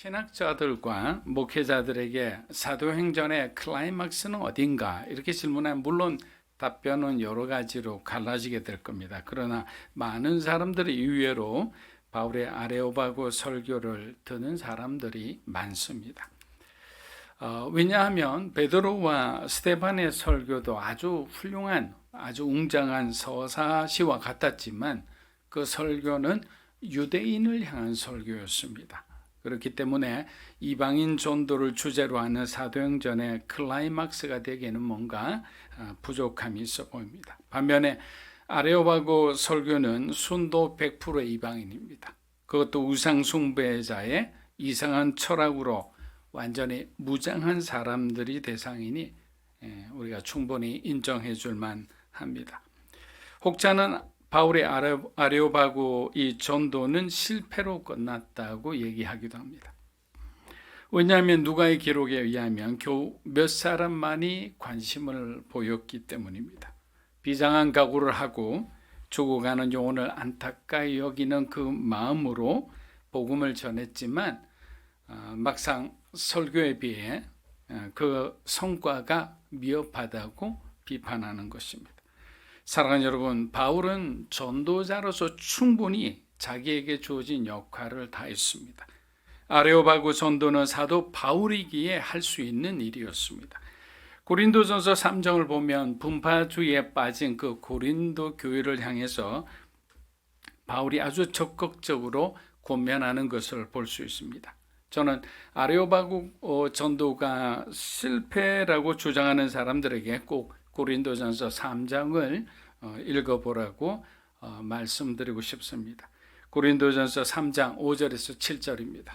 신학자들과 목회자들에게 사도행전의 클라이막스는 어딘가 이렇게 질문하면 물론 답변은 여러 가지로 갈라지게 될 겁니다. 그러나 많은 사람들이 의외로 바울의 아레오바고 설교를 듣는 사람들이 많습니다. 왜냐하면 베드로와 스데반의 설교도 아주 훌륭한, 아주 웅장한 서사시와 같았지만 그 설교는 유대인을 향한 설교였습니다. 그렇기 때문에 이방인 전도를 주제로 하는 사도행전의 클라이막스가 되기에는 뭔가 부족함이 있어 보입니다. 반면에 아레오바고 설교는 순도 100%의 이방인입니다. 그것도 우상숭배자의 이상한 철학으로 완전히 무장한 사람들이 대상이니 우리가 충분히 인정해 줄만 합니다. 혹자는 바울의 아레오바고 이 전도는 실패로 끝났다고 얘기하기도 합니다. 왜냐하면 누가의 기록에 의하면 겨우 몇 사람만이 관심을 보였기 때문입니다. 비장한 각오를 하고 죽어가는 영혼을 안타까이 여기는 그 마음으로 복음을 전했지만 막상 설교에 비해 그 성과가 미흡하다고 비판하는 것입니다. 사랑하는 여러분, 바울은 전도자로서 충분히 자기에게 주어진 역할을 다했습니다. 아레오바고 전도는 사도 바울이기에 할 수 있는 일이었습니다. 고린도전서 3장을 보면 분파주의에 빠진 그 고린도 교회를 향해서 바울이 아주 적극적으로 권면하는 것을 볼 수 있습니다. 저는 아레오바고 전도가 실패라고 주장하는 사람들에게 꼭 고린도전서 3장을 읽어보라고 말씀드리고 싶습니다. 고린도전서 3장 5절에서 7절입니다.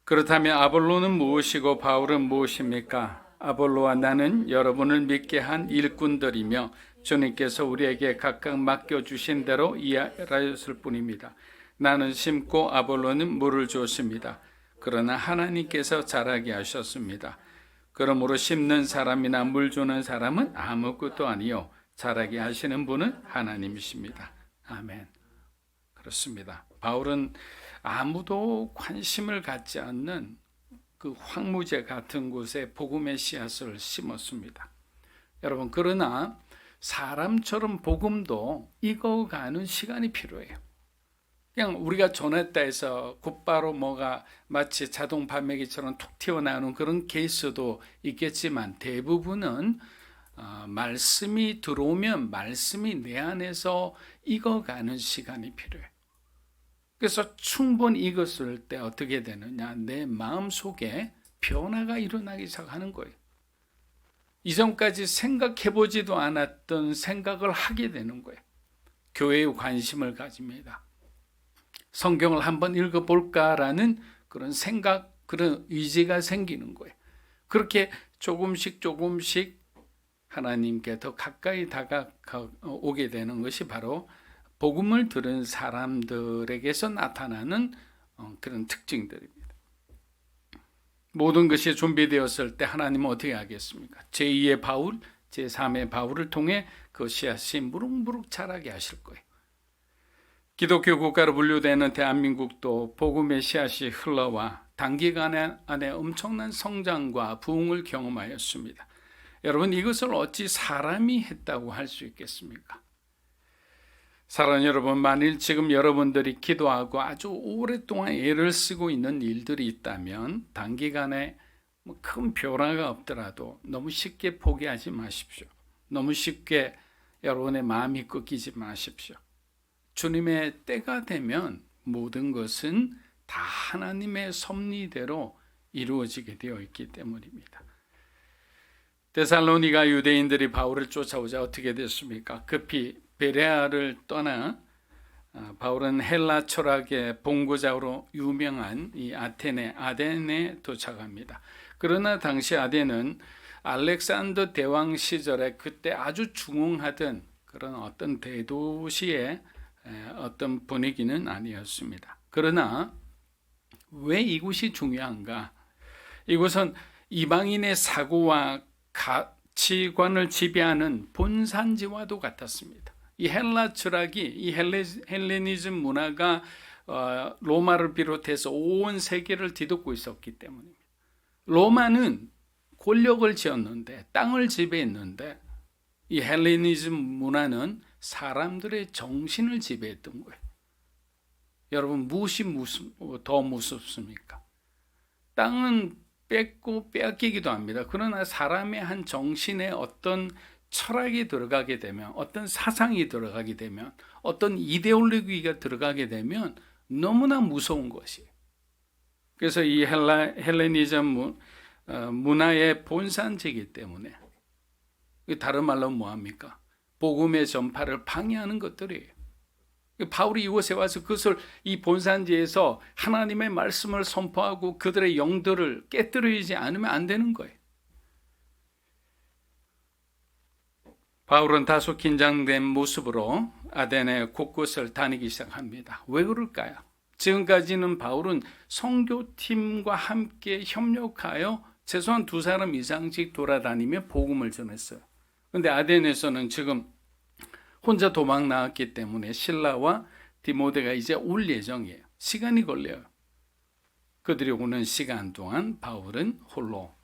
그렇다면 아볼로는 무엇이고 바울은 무엇입니까? 아볼로와 나는 여러분을 믿게 한 일꾼들이며 주님께서 우리에게 각각 맡겨주신 대로 일하였을 뿐입니다. 나는 심고 아볼로는 물을 주었습니다. 그러나 하나님께서 자라게 하셨습니다. 그러므로 심는 사람이나 물 주는 사람은 아무것도 아니요 자라게 하시는 분은 하나님이십니다. 아멘. 그렇습니다. 바울은 아무도 관심을 갖지 않는 그 황무지 같은 곳에 복음의 씨앗을 심었습니다. 여러분, 그러나 사람처럼 복음도 익어가는 시간이 필요해요. 그냥 우리가 전했다 해서 곧바로 뭐가 마치 자동 발매기처럼 툭 튀어나오는 그런 케이스도 있겠지만 대부분은 말씀이 들어오면 말씀이 내 안에서 익어가는 시간이 필요해요. 그래서 충분히 익었을 때 어떻게 되느냐, 내 마음속에 변화가 일어나기 시작하는 거예요. 이전까지 생각해보지도 않았던 생각을 하게 되는 거예요. 교회에 관심을 가집니다. 성경을 한번 읽어볼까라는 그런 생각, 그런 의지가 생기는 거예요. 그렇게 조금씩 하나님께 더 가까이 다가오게 되는 것이 바로 복음을 들은 사람들에게서 나타나는 그런 특징들입니다. 모든 것이 준비되었을 때 하나님은 어떻게 하겠습니까? 제2의 바울, 제3의 바울을 통해 그 씨앗이 무럭무럭 자라게 하실 거예요. 기독교 국가로 분류되는 대한민국도 복음의 씨앗이 흘러와 단기간 안에 엄청난 성장과 부흥을 경험하였습니다. 여러분, 이것을 어찌 사람이 했다고 할 수 있겠습니까? 사랑하는 여러분, 만일 지금 여러분들이 기도하고 아주 오랫동안 애를 쓰고 있는 일들이 있다면 단기간에 큰 변화가 없더라도 너무 쉽게 포기하지 마십시오. 너무 쉽게 여러분의 마음이 꺾이지 마십시오. 주님의 때가 되면 모든 것은 다 하나님의 섭리대로 이루어지게 되어 있기 때문입니다. 데살로니가 유대인들이 바울을 쫓아오자 어떻게 됐습니까? 급히 베레아를 떠나 바울은 헬라 철학의 본고장으로 유명한 이 아덴에 도착합니다. 그러나 당시 아덴은 알렉산더 대왕 시절에 그때 아주 중흥하던 그런 어떤 대도시의 어떤 분위기는 아니었습니다. 그러나 왜 이곳이 중요한가? 이곳은 이방인의 사고와 가치관을 지배하는 본산지와도 같았습니다. 이 헬라 철학이, 이 헬레니즘 문화가 로마를 비롯해서 온 세계를 뒤덮고 있었기 때문입니다. 로마는 권력을 쥐었는데, 땅을 지배했는데, 이 헬레니즘 문화는 사람들의 정신을 지배했던 거예요. 여러분, 무엇이 더 무섭습니까? 땅은 뺏고 빼앗기기도 합니다. 그러나 사람의 한 정신에 어떤 철학이 들어가게 되면, 어떤 사상이 들어가게 되면, 어떤 이데올로기가 들어가게 되면 너무나 무서운 것이에요. 그래서 이 헬레니즘 문화의 본산지이기 때문에, 다른 말로 뭐합니까? 복음의 전파를 방해하는 것들이에요. 바울이 이곳에 와서 그것을 이 본산지에서 하나님의 말씀을 선포하고 그들의 영들을 깨뜨리지 않으면 안 되는 거예요. 바울은 다소 긴장된 모습으로 아데네 곳곳을 다니기 시작합니다. 왜 그럴까요? 지금까지는 바울은 선교팀과 함께 협력하여 최소한 2사람 이상씩 돌아다니며 복음을 전했어요. 그런데 아데네에서는 지금 혼자 도망 나왔기 때문에 실라와 디모데가 이제 올 예정이에요. 시간이 걸려요. 그들이 오는 시간 동안 바울은 홀로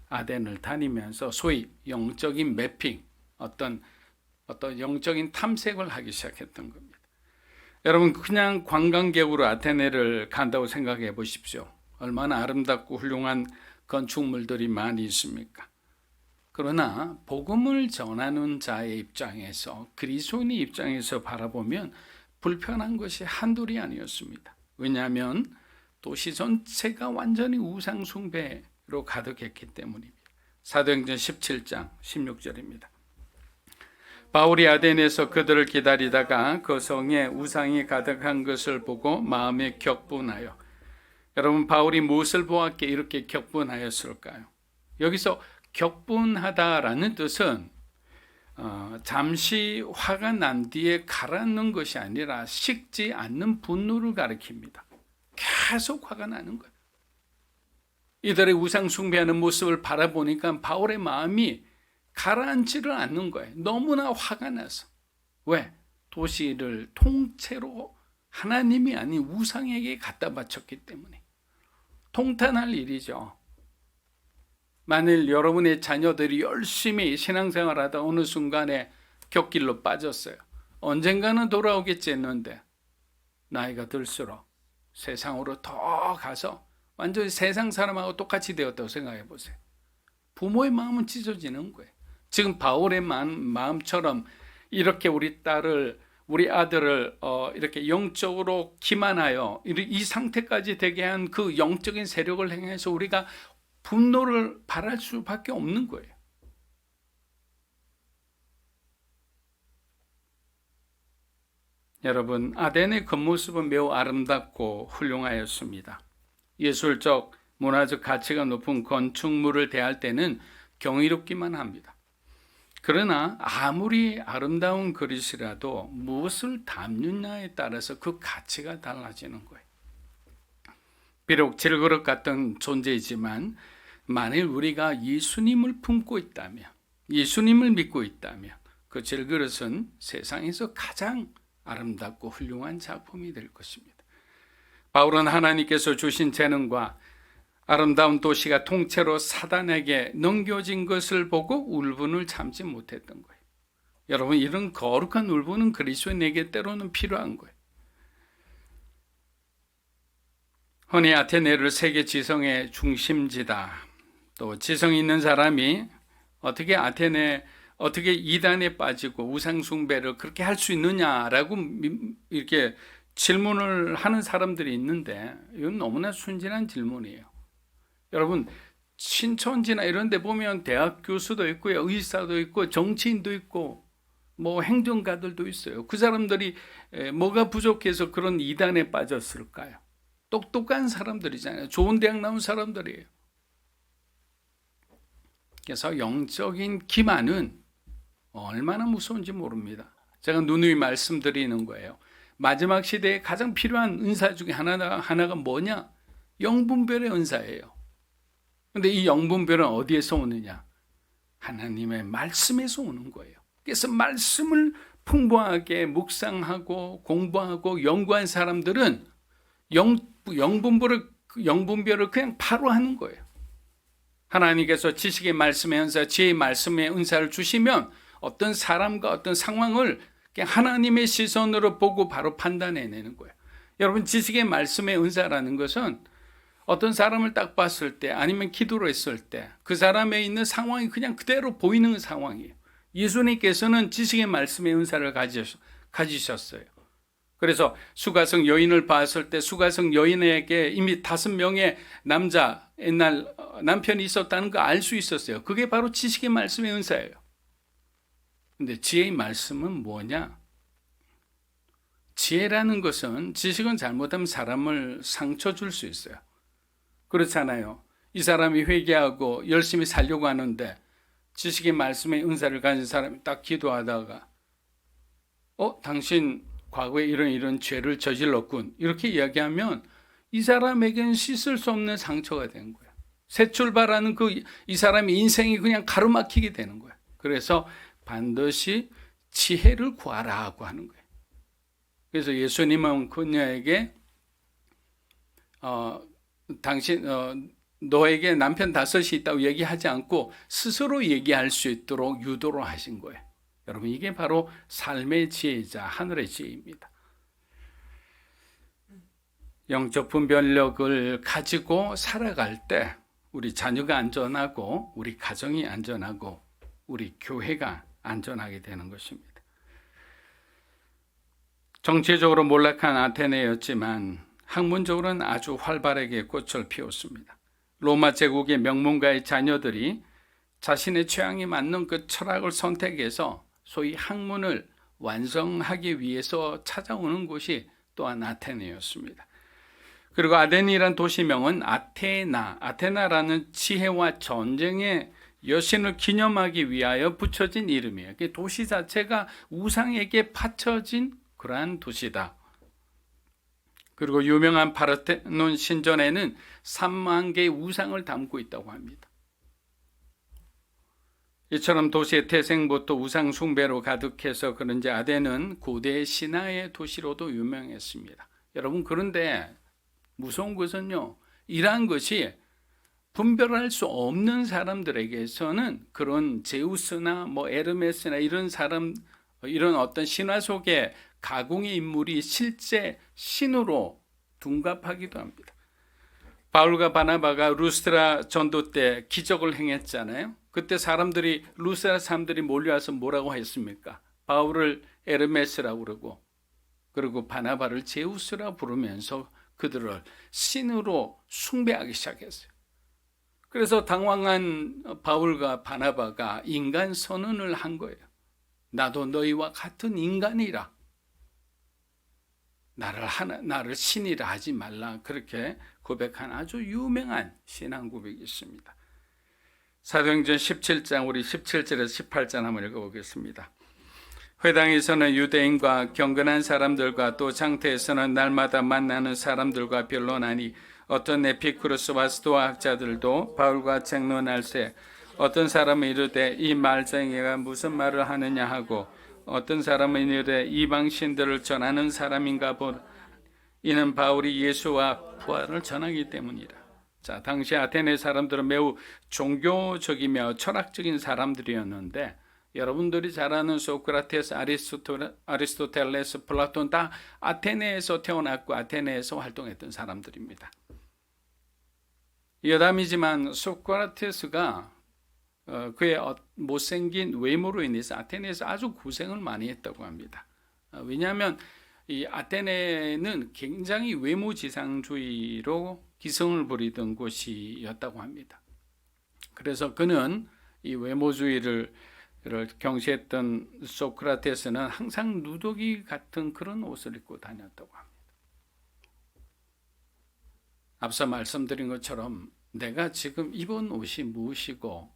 아덴을 다니면서 소위 영적인 매핑, 어떤 영적인 탐색을 하기 시작했던 겁니다. 여러분, 그냥 관광객으로 아테네를 간다고 생각해 보십시오. 얼마나 아름답고 훌륭한 건축물들이 많이 있습니까? 그러나 복음을 전하는 자의 입장에서, 그리스도인의 입장에서 바라보면 불편한 것이 한둘이 아니었습니다. 왜냐하면 도시 전체가 완전히 우상 숭배로 가득했기 때문입니다. 사도행전 17장 16절입니다. 바울이 아덴에서 그들을 기다리다가 그 성에 우상이 가득한 것을 보고 마음에 격분하여, 여러분, 바울이 무엇을 보았기에 이렇게 격분하였을까요? 여기서 격분하다라는 뜻은 잠시 화가 난 뒤에 가라앉는 것이 아니라 식지 않는 분노를 가리킵니다. 계속 화가 나는 거예요. 이들의 우상 숭배하는 모습을 바라보니까 바울의 마음이 가라앉지를 않는 거예요. 너무나 화가 나서. 왜? 도시를 통째로 하나님이 아닌 우상에게 갖다 바쳤기 때문에. 통탄할 일이죠. 만일 여러분의 자녀들이 열심히 신앙생활하다 어느 순간에 격길로 빠졌어요. 언젠가는 돌아오겠지 했는데 나이가 들수록 세상으로 더 가서 완전히 세상 사람하고 똑같이 되었다고 생각해 보세요. 부모의 마음은 찢어지는 거예요. 지금 바울의 마음처럼 이렇게 우리 딸을, 우리 아들을 이렇게 영적으로 기만하여 이 상태까지 되게 한 그 영적인 세력을 행해서 우리가 분노를 발할 수밖에 없는 거예요. 여러분, 아덴의 겉모습은 매우 아름답고 훌륭하였습니다. 예술적, 문화적 가치가 높은 건축물을 대할 때는 경이롭기만 합니다. 그러나 아무리 아름다운 그릇이라도 무엇을 담느냐에 따라서 그 가치가 달라지는 거예요. 비록 질그릇 같은 존재이지만 만일 우리가 예수님을 품고 있다면, 예수님을 믿고 있다면 그 질그릇은 세상에서 가장 아름답고 훌륭한 작품이 될 것입니다. 바울은 하나님께서 주신 재능과 아름다운 도시가 통째로 사단에게 넘겨진 것을 보고 울분을 참지 못했던 거예요. 여러분, 이런 거룩한 울분은 그리스도인에게 때로는 필요한 거예요. 흔히 아테네를 세계 지성의 중심지다, 또 지성 있는 사람이 어떻게 이단에 빠지고 우상숭배를 그렇게 할 수 있느냐라고 이렇게 질문을 하는 사람들이 있는데, 이건 너무나 순진한 질문이에요. 여러분, 신천지나 이런 데 보면 대학 교수도 있고요, 의사도 있고, 정치인도 있고, 뭐 행정가들도 있어요. 그 사람들이 뭐가 부족해서 그런 이단에 빠졌을까요? 똑똑한 사람들이잖아요. 좋은 대학 나온 사람들이에요. 그래서 영적인 기만은 얼마나 무서운지 모릅니다. 제가 누누이 말씀드리는 거예요. 마지막 시대에 가장 필요한 은사 중에 하나가 뭐냐? 영분별의 은사예요. 근데 이 영분별은 어디에서 오느냐? 하나님의 말씀에서 오는 거예요. 그래서 말씀을 풍부하게 묵상하고 공부하고 연구한 사람들은 영분별을 그냥 바로 하는 거예요. 하나님께서 지식의 말씀의 은사, 지혜의 말씀의 은사를 주시면 어떤 사람과 어떤 상황을 그냥 하나님의 시선으로 보고 바로 판단해내는 거예요. 여러분, 지식의 말씀의 은사라는 것은 어떤 사람을 딱 봤을 때 아니면 기도를 했을 때 그 사람에 있는 상황이 그냥 그대로 보이는 상황이에요. 예수님께서는 지식의 말씀의 은사를 가지셨어요. 그래서 수가성 여인을 봤을 때 수가성 여인에게 이미 5명의 남자, 옛날 남편이 있었다는 거 알 수 있었어요. 그게 바로 지식의 말씀의 은사예요. 근데 지혜의 말씀은 뭐냐? 지혜라는 것은, 지식은 잘못하면 사람을 상처 줄 수 있어요. 그렇잖아요. 이 사람이 회개하고 열심히 살려고 하는데 지식의 말씀의 은사를 가진 사람이 딱 기도하다가 당신 과거에 이런 죄를 저질렀군, 이렇게 이야기하면 이 사람에게는 씻을 수 없는 상처가 된 거예요. 새 출발하는 이 사람의 인생이 그냥 가로막히게 되는 거예요. 그래서 반드시 지혜를 구하라고 하는 거예요. 그래서 예수님은 그녀에게 너에게 남편 5이 있다고 얘기하지 않고 스스로 얘기할 수 있도록 유도를 하신 거예요. 여러분, 이게 바로 삶의 지혜이자 하늘의 지혜입니다. 영적 분별력을 가지고 살아갈 때 우리 자녀가 안전하고 우리 가정이 안전하고 우리 교회가 안전하게 되는 것입니다. 정치적으로 몰락한 아테네였지만 학문적으로는 아주 활발하게 꽃을 피웠습니다. 로마 제국의 명문가의 자녀들이 자신의 취향에 맞는 그 철학을 선택해서 소위 학문을 완성하기 위해서 찾아오는 곳이 또한 아테네였습니다. 그리고 아덴이란 도시명은 아테나라는 지혜와 전쟁의 여신을 기념하기 위하여 붙여진 이름이에요. 도시 자체가 우상에게 바쳐진 그러한 도시다. 그리고 유명한 파르테논 신전에는 3만 개의 우상을 담고 있다고 합니다. 이처럼 도시의 태생부터 우상 숭배로 가득해서 그런지 아덴은 고대 신화의 도시로도 유명했습니다. 여러분, 그런데 무서운 것은요, 이러한 것이 분별할 수 없는 사람들에게서는 그런 제우스나 에르메스나 이런 어떤 신화 속의 가공의 인물이 실제 신으로 둔갑하기도 합니다. 바울과 바나바가 루스드라 전도 때 기적을 행했잖아요. 그때 루스드라 사람들이 몰려와서 뭐라고 했습니까? 바울을 에르메스라고 그리고 바나바를 제우스라 부르면서 그들을 신으로 숭배하기 시작했어요. 그래서 당황한 바울과 바나바가 인간 선언을 한 거예요. 나도 너희와 같은 인간이라. 나를 신이라 하지 말라. 그렇게 고백한 아주 유명한 신앙 고백이 있습니다. 사도행전 17장, 우리 17절에서 18절 한번 읽어보겠습니다. 회당에서는 유대인과 경건한 사람들과 또 장태에서는 날마다 만나는 사람들과 변론하니 어떤 에피쿠로스와 스토아 학자들도 바울과 쟁론할세 어떤 사람은 이르되 이 말쟁이가 무슨 말을 하느냐 하고 어떤 사람은 이르되 이방 신들을 전하는 사람인가 보라. 이는 바울이 예수와 부활을 전하기 때문이라. 자, 당시 아테네 사람들은 매우 종교적이며 철학적인 사람들이었는데 여러분들이 잘 아는 소크라테스, 아리스토텔레스, 플라톤 다 아테네에서 태어났고 아테네에서 활동했던 사람들입니다. 여담이지만 소크라테스가 그의 못생긴 외모로 인해서 아테네에서 아주 고생을 많이 했다고 합니다. 왜냐하면 이 아테네는 굉장히 외모지상주의로 기승을 부리던 곳이었다고 합니다. 그래서 그는 이 외모주의를 경시했던 소크라테스는 항상 누더기 같은 그런 옷을 입고 다녔다고 합니다. 앞서 말씀드린 것처럼 내가 지금 입은 옷이 무엇이고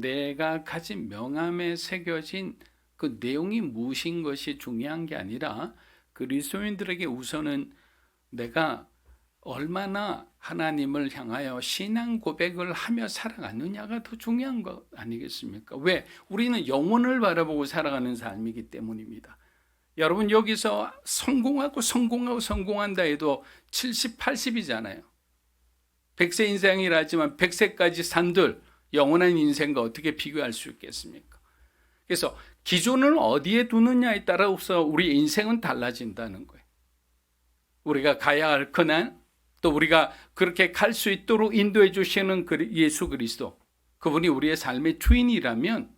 내가 가진 명함에 새겨진 그 내용이 무엇인 것이 중요한 게 아니라 그리스도인들에게 우선은 내가 얼마나 하나님을 향하여 신앙 고백을 하며 살아가느냐가 더 중요한 것 아니겠습니까? 왜? 우리는 영혼을 바라보고 살아가는 삶이기 때문입니다. 여러분 여기서 성공한다 해도 70, 80이잖아요. 100세 인생이라 하지만 100세까지 산들 영원한 인생과 어떻게 비교할 수 있겠습니까? 그래서 기준을 어디에 두느냐에 따라서 우리 인생은 달라진다는 거예요. 우리가 가야 할 고난, 또 우리가 그렇게 갈 수 있도록 인도해 주시는 예수 그리스도, 그분이 우리의 삶의 주인이라면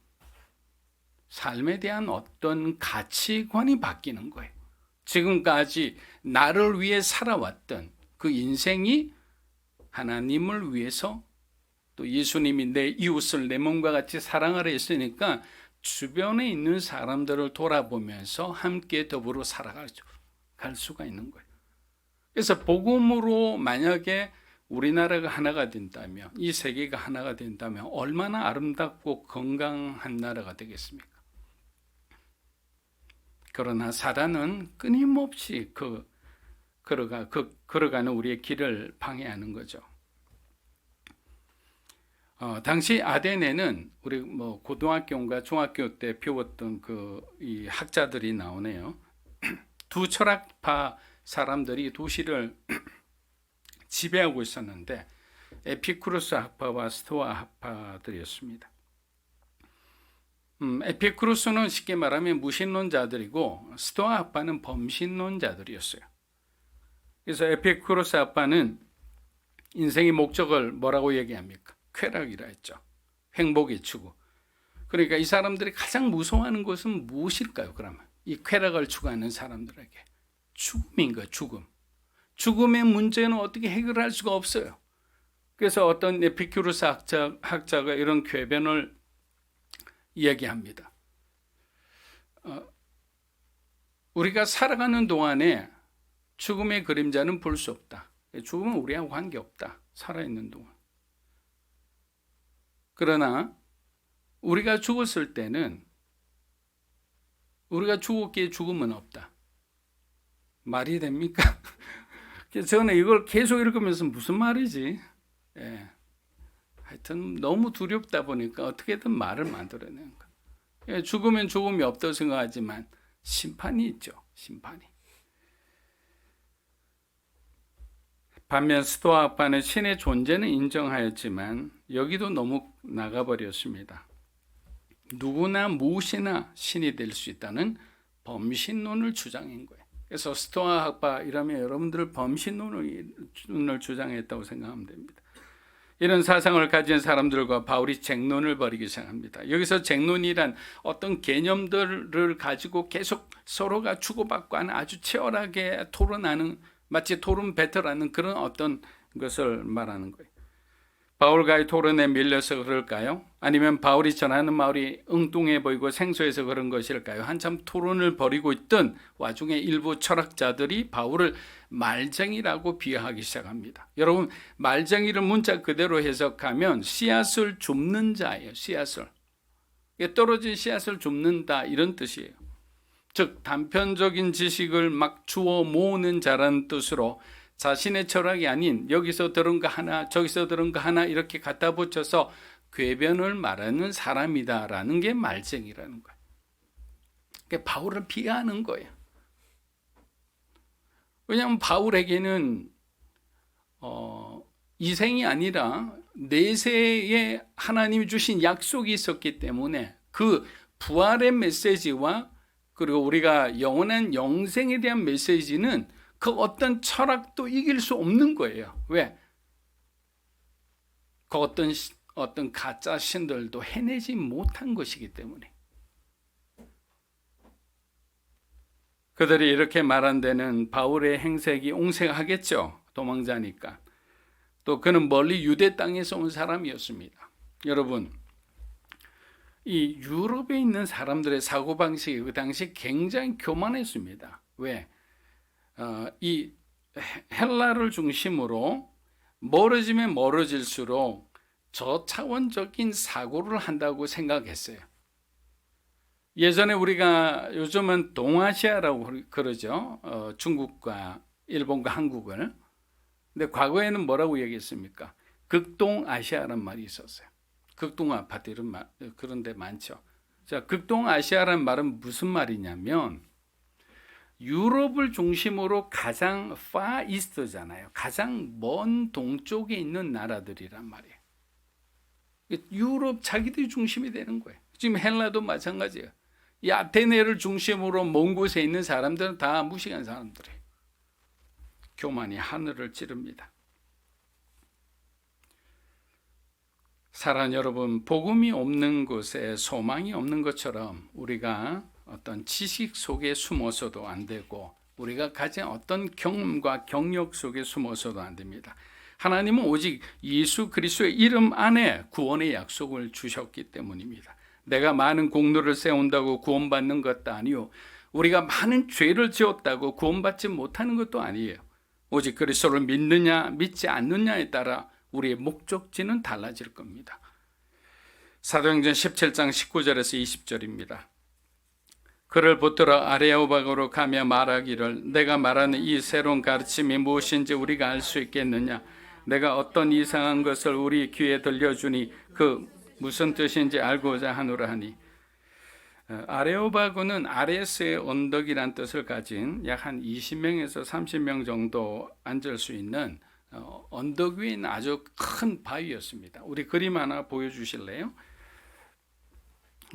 삶에 대한 어떤 가치관이 바뀌는 거예요. 지금까지 나를 위해 살아왔던 그 인생이 하나님을 위해서, 또 예수님이 내 이웃을 내 몸과 같이 사랑하라 했으니까 주변에 있는 사람들을 돌아보면서 함께 더불어 살아갈 수가 있는 거예요. 그래서 복음으로 만약에 우리나라가 하나가 된다면, 이 세계가 하나가 된다면 얼마나 아름답고 건강한 나라가 되겠습니까? 그러나 사단은 끊임없이 걸어가는 우리의 길을 방해하는 거죠. 당시 아덴에는 우리 고등학교인가 중학교 때 배웠던 이 학자들이 나오네요. 두 철학파 사람들이 도시를 지배하고 있었는데 에피쿠로스 학파와 스토아 학파들이었습니다. 에피쿠로스는 쉽게 말하면 무신론자들이고 스토아 학파는 범신론자들이었어요. 그래서 에피쿠로스 학파는 인생의 목적을 뭐라고 얘기합니까? 쾌락이라 했죠. 행복의 추구. 그러니까 이 사람들이 가장 무서워하는 것은 무엇일까요? 그러면 이 쾌락을 추구하는 사람들에게 죽음인 거예요. 죽음의 문제는 어떻게 해결할 수가 없어요. 그래서 어떤 에피쿠로스 학자가 이런 궤변을 이야기합니다. 우리가 살아가는 동안에 죽음의 그림자는 볼 수 없다. 죽음은 우리하고 관계없다. 살아있는 동안. 그러나 우리가 죽었을 때는 우리가 죽었기에 죽음은 없다. 말이 됩니까? 그래서 저는 이걸 계속 읽으면서 무슨 말이지? 하여튼 너무 두렵다 보니까 어떻게든 말을 만들어내는 거예요. 죽으면 죽음이 없다고 생각하지만 심판이 있죠. 심판이. 반면 스토아 학파는 신의 존재는 인정하였지만 여기도 너무 나가버렸습니다. 누구나 무엇이나 신이 될 수 있다는 범신론을 주장한 거예요. 그래서 스토아 학파 이라면 여러분들 범신론을 주장했다고 생각하면 됩니다. 이런 사상을 가진 사람들과 바울이 쟁론을 벌이기 시작합니다. 여기서 쟁론이란 어떤 개념들을 가지고 계속 서로가 주고받고 하는 아주 치열하게 토론하는, 마치 토론 배틀하는 그런 어떤 것을 말하는 거예요. 바울과의 토론에 밀려서 그럴까요? 아니면 바울이 전하는 말이 엉뚱해 보이고 생소해서 그런 것일까요? 한참 토론을 벌이고 있던 와중에 일부 철학자들이 바울을 말쟁이라고 비하하기 시작합니다. 여러분, 말쟁이를 문자 그대로 해석하면 씨앗을 줍는 자예요. 씨앗을. 떨어진 씨앗을 줍는다, 이런 뜻이에요. 즉 단편적인 지식을 막 주워 모으는 자라는 뜻으로 자신의 철학이 아닌 여기서 들은 거 하나 저기서 들은 거 하나 이렇게 갖다 붙여서 궤변을 말하는 사람이다라는 게 말쟁이라는 거예요. 그러니까 바울을 비하하는 거예요. 왜냐하면 바울에게는 이생이 아니라 내세에 하나님이 주신 약속이 있었기 때문에 그 부활의 메시지와 그리고 우리가 영원한 영생에 대한 메시지는 그 어떤 철학도 이길 수 없는 거예요. 왜? 그 어떤 가짜 신들도 해내지 못한 것이기 때문에. 그들이 이렇게 말한 데는 바울의 행색이 옹색하겠죠. 도망자니까. 또 그는 멀리 유대 땅에서 온 사람이었습니다. 여러분, 이 유럽에 있는 사람들의 사고방식이 그 당시 굉장히 교만했습니다. 왜? 이 헬라를 중심으로 멀어지면 멀어질수록 저차원적인 사고를 한다고 생각했어요. 예전에 우리가 요즘은 동아시아라고 그러죠. 중국과 일본과 한국을. 근데 과거에는 뭐라고 얘기했습니까? 극동아시아란 말이 있었어요. 극동아파트 그런 데 많죠. 자, 극동아시아란 말은 무슨 말이냐면 유럽을 중심으로 가장 파이스트잖아요. 가장 먼 동쪽에 있는 나라들이란 말이에요. 유럽 자기들이 중심이 되는 거예요. 지금 헬라도 마찬가지예요. 이 아테네를 중심으로 먼 곳에 있는 사람들은 다 무식한 사람들이에요. 교만이 하늘을 찌릅니다. 사랑하는 여러분, 복음이 없는 곳에 소망이 없는 것처럼 우리가 어떤 지식 속에 숨어서도 안 되고 우리가 가진 어떤 경험과 경력 속에 숨어서도 안 됩니다. 하나님은 오직 예수 그리스도의 이름 안에 구원의 약속을 주셨기 때문입니다. 내가 많은 공로를 세운다고 구원받는 것도 아니요, 우리가 많은 죄를 지었다고 구원받지 못하는 것도 아니에요. 오직 그리스도를 믿느냐 믿지 않느냐에 따라 우리의 목적지는 달라질 겁니다. 사도행전 17장 19절에서 20절입니다. 그를 붙들어 아레오바고로 가며 말하기를, 내가 말하는 이 새로운 가르침이 무엇인지 우리가 알 수 있겠느냐? 내가 어떤 이상한 것을 우리 귀에 들려주니 그 무슨 뜻인지 알고자 하노라 하니. 아레오바고는 아레스의 언덕이란 뜻을 가진 약 한 20명에서 30명 정도 앉을 수 있는 언덕 위에 있는 아주 큰 바위였습니다. 우리 그림 하나 보여주실래요?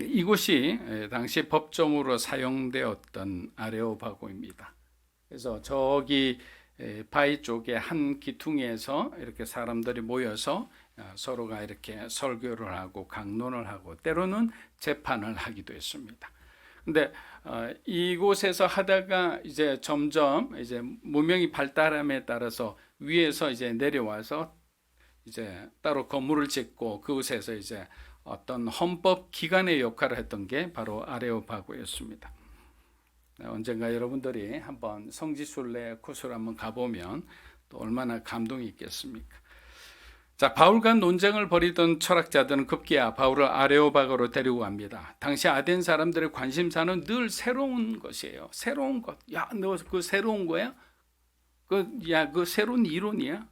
이곳이 당시 법정으로 사용되었던 아레오바고입니다. 그래서 저기 바위 쪽에 한 기퉁에서 이렇게 사람들이 모여서 서로가 이렇게 설교를 하고 강론을 하고 때로는 재판을 하기도 했습니다. 근데 이곳에서 하다가 이제 점점 이제 문명이 발달함에 따라서 위에서 이제 내려와서 이제 따로 건물을 짓고 그곳에서 이제 어떤 헌법 기관의 역할을 했던 게 바로 아레오파고였습니다. 언젠가 여러분들이 한번 성지순례 코스를 한번 가보면 또 얼마나 감동이 있겠습니까? 자, 바울과 논쟁을 벌이던 철학자들은 급기야 바울을 아레오바고로 데리고 갑니다. 당시 아덴 사람들의 관심사는 늘 새로운 것이에요. 새로운 것. 야, 너 그 새로운 거야? 그 새로운 이론이야?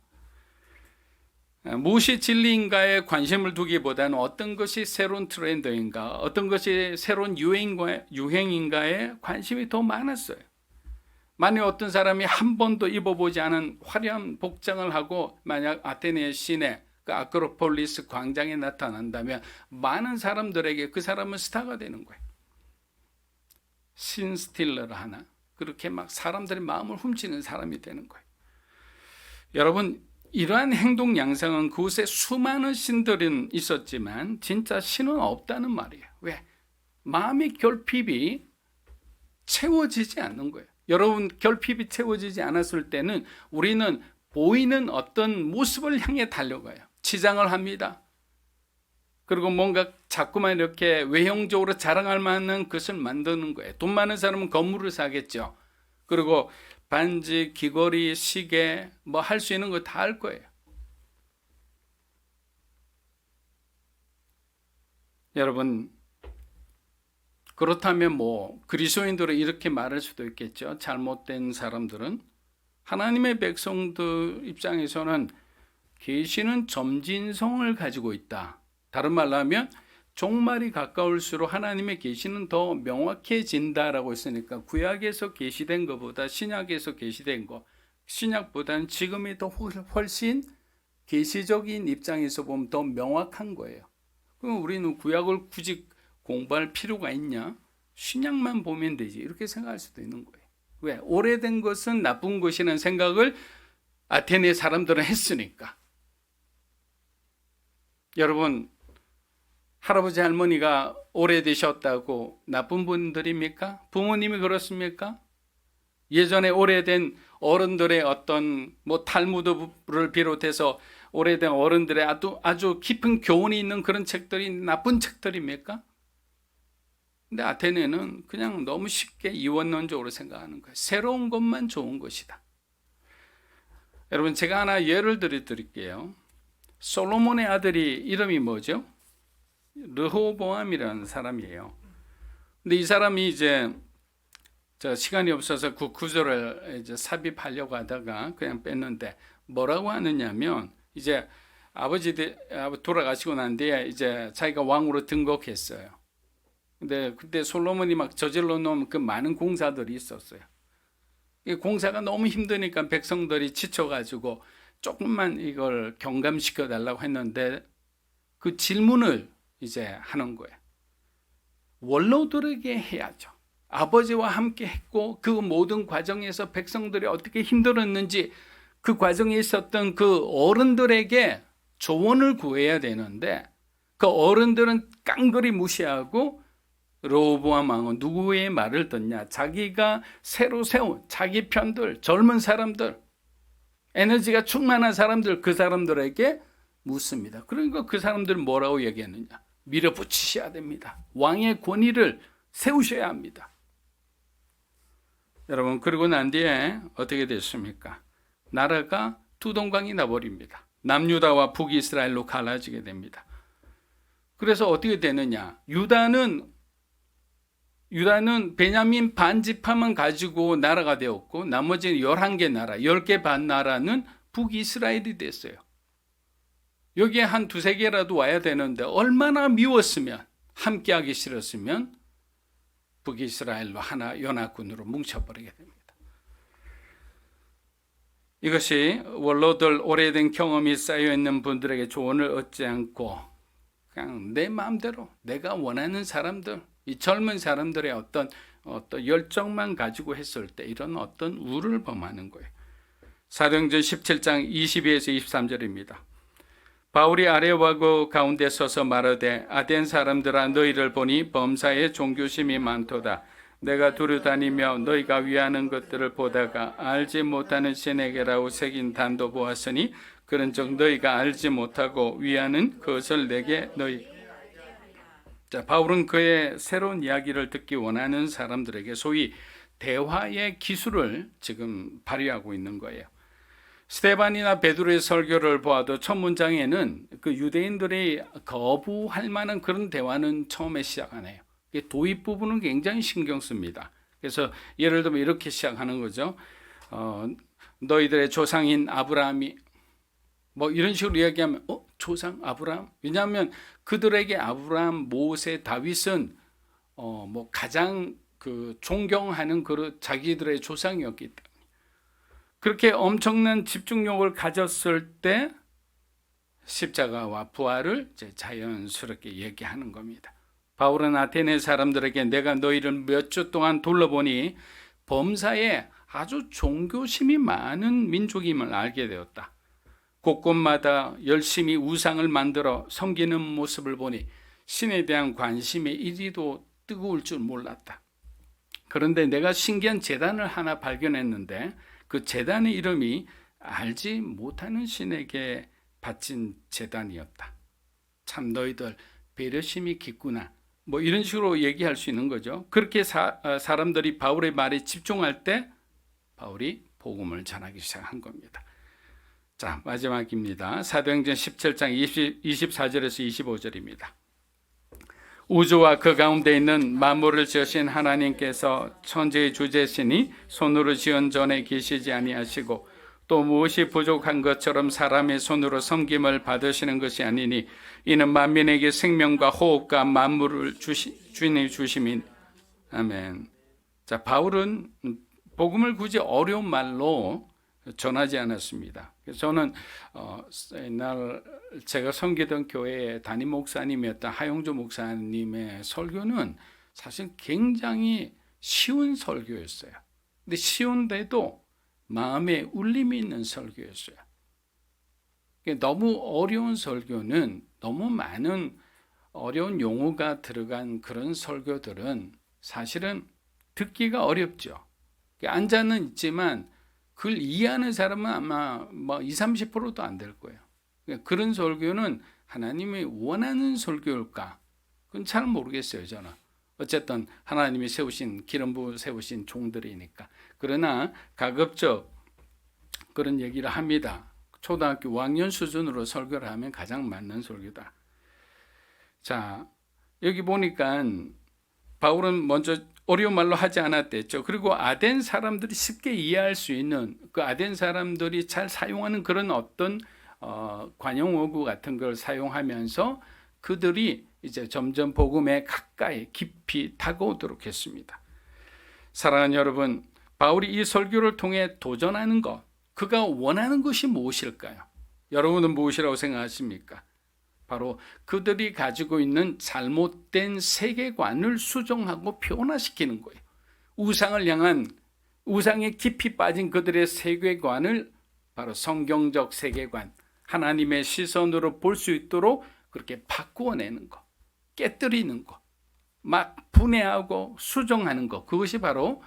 무엇이 진리인가에 관심을 두기보다는 어떤 것이 새로운 트렌드인가, 어떤 것이 새로운 유행인가에 관심이 더 많았어요. 만약 어떤 사람이 한 번도 입어보지 않은 화려한 복장을 하고 만약 아테네 시내 그 아크로폴리스 광장에 나타난다면 많은 사람들에게 그 사람은 스타가 되는 거예요. 신스틸러를 하나, 그렇게 막 사람들의 마음을 훔치는 사람이 되는 거예요. 여러분, 이러한 행동 양상은 그곳에 수많은 신들은 있었지만 진짜 신은 없다는 말이에요. 왜? 마음의 결핍이 채워지지 않는 거예요. 여러분, 결핍이 채워지지 않았을 때는 우리는 보이는 어떤 모습을 향해 달려가요. 치장을 합니다. 그리고 뭔가 자꾸만 이렇게 외형적으로 자랑할 만한 것을 만드는 거예요. 돈 많은 사람은 건물을 사겠죠. 그리고 반지, 귀걸이, 시계 뭐 할 수 있는 거 다 할 거예요. 여러분, 그렇다면 뭐 그리스도인들은 이렇게 말할 수도 있겠죠. 잘못된 사람들은 하나님의 백성들 입장에서는 계시는 점진성을 가지고 있다. 다른 말로 하면 종말이 가까울수록 하나님의 계시는 더 명확해진다라고 했으니까 구약에서 계시된 것보다 신약에서 계시된 것, 신약보다는 지금이 더 훨씬 계시적인 입장에서 보면 더 명확한 거예요. 그럼 우리는 구약을 굳이 공부할 필요가 있냐? 신약만 보면 되지, 이렇게 생각할 수도 있는 거예요. 왜? 오래된 것은 나쁜 것이라는 생각을 아테네 사람들은 했으니까. 여러분, 할아버지 할머니가 오래되셨다고 나쁜 분들입니까? 부모님이 그렇습니까? 예전에 오래된 어른들의 어떤 뭐 탈무드를 비롯해서 오래된 어른들의 아주 깊은 교훈이 있는 그런 책들이 나쁜 책들입니까? 근데 아테네는 그냥 너무 쉽게 이원론적으로 생각하는 거예요. 새로운 것만 좋은 것이다. 여러분, 제가 하나 예를 드릴게요. 솔로몬의 아들이 이름이 뭐죠? 르호보암이라는 사람이에요. 근데 이 사람이 이제 시간이 없어서 그 구절을 이제 삽입하려고 하다가 그냥 뺐는데 뭐라고 하느냐면 이제 아버지 돌아가시고 난 뒤에 이제 자기가 왕으로 등극했어요. 근데 그때 솔로몬이 막 저질러 놓은 그 많은 공사들이 있었어요. 이 공사가 너무 힘드니까 백성들이 지쳐가지고 조금만 이걸 경감시켜 달라고 했는데 그 질문을 이제 하는 거예요. 원로들에게 해야죠. 아버지와 함께 했고 그 모든 과정에서 백성들이 어떻게 힘들었는지 그 과정에 있었던 그 어른들에게 조언을 구해야 되는데 그 어른들은 깡그리 무시하고 르호보암 왕은 누구의 말을 듣냐? 자기가 새로 세운 자기 편들, 젊은 사람들, 에너지가 충만한 사람들, 그 사람들에게 묻습니다. 그러니까 그 사람들은 뭐라고 얘기했느냐? 밀어붙이셔야 됩니다. 왕의 권위를 세우셔야 합니다. 여러분, 그러고 난 뒤에 어떻게 됐습니까? 나라가 두 동강이 나버립니다. 남유다와 북이스라엘로 갈라지게 됩니다. 그래서 어떻게 되느냐? 유다는 베냐민 반지파만 가지고 나라가 되었고 나머지 11개 나라, 10개 반 나라는 북이스라엘이 됐어요. 여기에 한 두세 개라도 와야 되는데 얼마나 미웠으면, 함께하기 싫었으면 북이스라엘로 하나 연합군으로 뭉쳐버리게 됩니다. 이것이 원로들 오래된 경험이 쌓여있는 분들에게 조언을 얻지 않고 그냥 내 마음대로 내가 원하는 사람들, 이 젊은 사람들의 어떤 열정만 가지고 했을 때 이런 어떤 우를 범하는 거예요. 사도행전 17장 22에서 23절입니다. 바울이 아레오아고 가운데 서서 말하되 아덴 사람들아 너희를 보니 범사에 종교심이 많도다. 내가 두루다니며 너희가 위하는 것들을 보다가 알지 못하는 신에게라고 새긴 단도 보았으니 그런즉 너희가 알지 못하고 위하는 그것을 내게 너희. 자, 바울은 그의 새로운 이야기를 듣기 원하는 사람들에게 소위 대화의 기술을 지금 발휘하고 있는 거예요. 스데반이나 베드로의 설교를 보아도 첫 문장에는 그 유대인들이 거부할 만한 그런 대화는 처음에 시작 안 해요. 도입 부분은 굉장히 신경 씁니다. 그래서 예를 들면 이렇게 시작하는 거죠. 너희들의 조상인 아브라함이 뭐 이런 식으로 이야기하면 조상 아브라함? 왜냐하면 그들에게 아브라함, 모세, 다윗은 뭐 가장 그 존경하는 그 자기들의 조상이었기 때문에 그렇게 엄청난 집중력을 가졌을 때 십자가와 부활을 이제 자연스럽게 얘기하는 겁니다. 바울은 아테네 사람들에게 내가 너희를 몇 주 동안 둘러보니 범사에 아주 종교심이 많은 민족임을 알게 되었다. 곳곳마다 열심히 우상을 만들어 섬기는 모습을 보니 신에 대한 관심이 이리도 뜨거울 줄 몰랐다. 그런데 내가 신기한 제단을 하나 발견했는데 그 제단의 이름이 알지 못하는 신에게 바친 제단이었다. 참 너희들 배려심이 깊구나. 뭐 이런 식으로 얘기할 수 있는 거죠. 그렇게 사람들이 바울의 말에 집중할 때 바울이 복음을 전하기 시작한 겁니다. 자, 마지막입니다. 사도행전 17장 24절에서 25절입니다. 우주와 그 가운데 있는 만물을 지으신 하나님께서 천지의 주제시니 손으로 지은 전에 계시지 아니하시고 또 무엇이 부족한 것처럼 사람의 손으로 섬김을 받으시는 것이 아니니 이는 만민에게 생명과 호흡과 만물을 주님이 주심인. 아멘. 자, 바울은 복음을 굳이 어려운 말로 전하지 않았습니다. 저는 옛날 제가 섬기던 교회의 담임 목사님이었던 하용조 목사님의 설교는 사실 굉장히 쉬운 설교였어요. 근데 쉬운데도 마음에 울림이 있는 설교였어요. 너무 어려운 설교는 너무 많은 어려운 용어가 들어간 그런 설교들은 사실은 듣기가 어렵죠. 앉아는 있지만 그걸 이해하는 사람은 아마 뭐 20, 30%도 안 될 거예요. 그런 설교는 하나님이 원하는 설교일까? 그건 잘 모르겠어요, 저는. 어쨌든 하나님이 세우신 기름 부어 세우신 종들이니까. 그러나 가급적 그런 얘기를 합니다. 초등학교 5학년 수준으로 설교를 하면 가장 맞는 설교다. 자, 여기 보니까 바울은 먼저 어려운 말로 하지 않았댔죠. 그리고 아덴 사람들이 쉽게 이해할 수 있는 그 아덴 사람들이 잘 사용하는 그런 어떤 관용어구 같은 걸 사용하면서 그들이 이제 점점 복음에 가까이 깊이 다가오도록 했습니다. 사랑하는 여러분, 바울이 이 설교를 통해 도전하는 것, 그가 원하는 것이 무엇일까요? 여러분은 무엇이라고 생각하십니까? 바로 그들이 가지고 있는 잘못된 세계관을 수정하고 변화시키는 거예요. 우상을 향한, 우상에 깊이 빠진 그들의 세계관을 바로 성경적 세계관, 하나님의 시선으로 볼 수 있도록 그렇게 바꾸어내는 것, 깨뜨리는 것, 막 분해하고 수정하는 것, 그것이 바로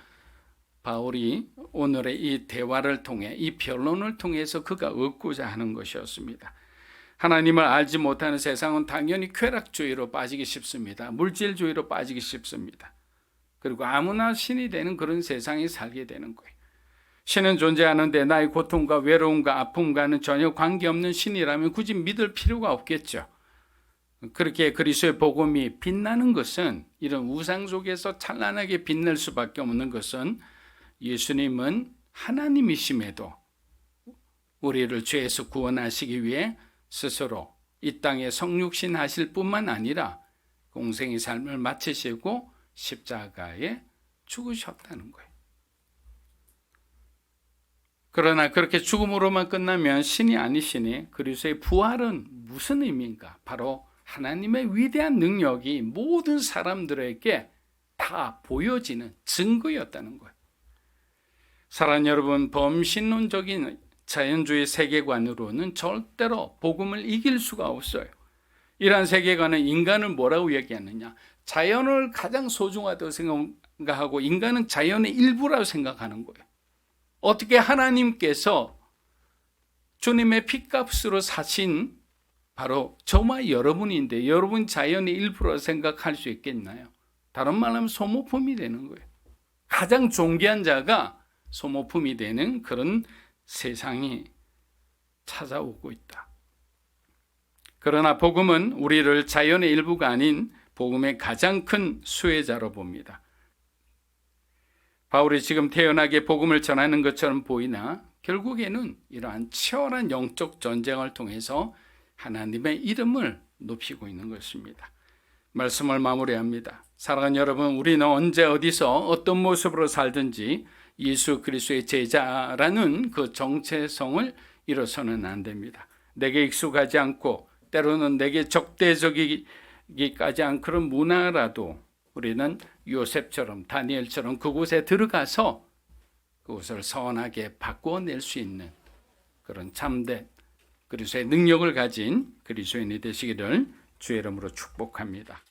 바울이 오늘의 이 대화를 통해, 이 변론을 통해서 그가 얻고자 하는 것이었습니다. 하나님을 알지 못하는 세상은 당연히 쾌락주의로 빠지기 쉽습니다. 물질주의로 빠지기 쉽습니다. 그리고 아무나 신이 되는 그런 세상에 살게 되는 거예요. 신은 존재하는데 나의 고통과 외로움과 아픔과는 전혀 관계없는 신이라면 굳이 믿을 필요가 없겠죠. 그렇게 그리스도의 복음이 빛나는 것은, 이런 우상 속에서 찬란하게 빛날 수밖에 없는 것은 예수님은 하나님이심에도 우리를 죄에서 구원하시기 위해 스스로 이 땅에 성육신 하실 뿐만 아니라 공생의 삶을 마치시고 십자가에 죽으셨다는 거예요. 그러나 그렇게 죽음으로만 끝나면 신이 아니시니 그리스도의 부활은 무슨 의미인가? 바로 하나님의 위대한 능력이 모든 사람들에게 다 보여지는 증거였다는 거예요. 사랑하는 여러분, 범신론적인 자연주의 세계관으로는 절대로 복음을 이길 수가 없어요. 이러한 세계관은 인간을 뭐라고 얘기하느냐? 자연을 가장 소중하다고 생각하고 인간은 자연의 일부라고 생각하는 거예요. 어떻게 하나님께서 주님의 피값으로 사신 바로 저와 여러분인데 여러분 자연의 일부라고 생각할 수 있겠나요? 다른 말로 하면 소모품이 되는 거예요. 가장 존귀한 자가 소모품이 되는 그런 세상이 찾아오고 있다. 그러나 복음은 우리를 자연의 일부가 아닌 복음의 가장 큰 수혜자로 봅니다. 바울이 지금 태연하게 복음을 전하는 것처럼 보이나 결국에는 이러한 치열한 영적 전쟁을 통해서 하나님의 이름을 높이고 있는 것입니다. 말씀을 마무리합니다. 사랑하는 여러분, 우리는 언제 어디서 어떤 모습으로 살든지 예수 그리스도의 제자라는 그 정체성을 잃어서는 안 됩니다. 내게 익숙하지 않고 때로는 내게 적대적이기까지 한 그런 문화라도 우리는 요셉처럼 다니엘처럼 그곳에 들어가서 그곳을 선하게 바꾸어낼 수 있는 그런 참된 그리스도의 능력을 가진 그리스도인이 되시기를 주의 이름으로 축복합니다.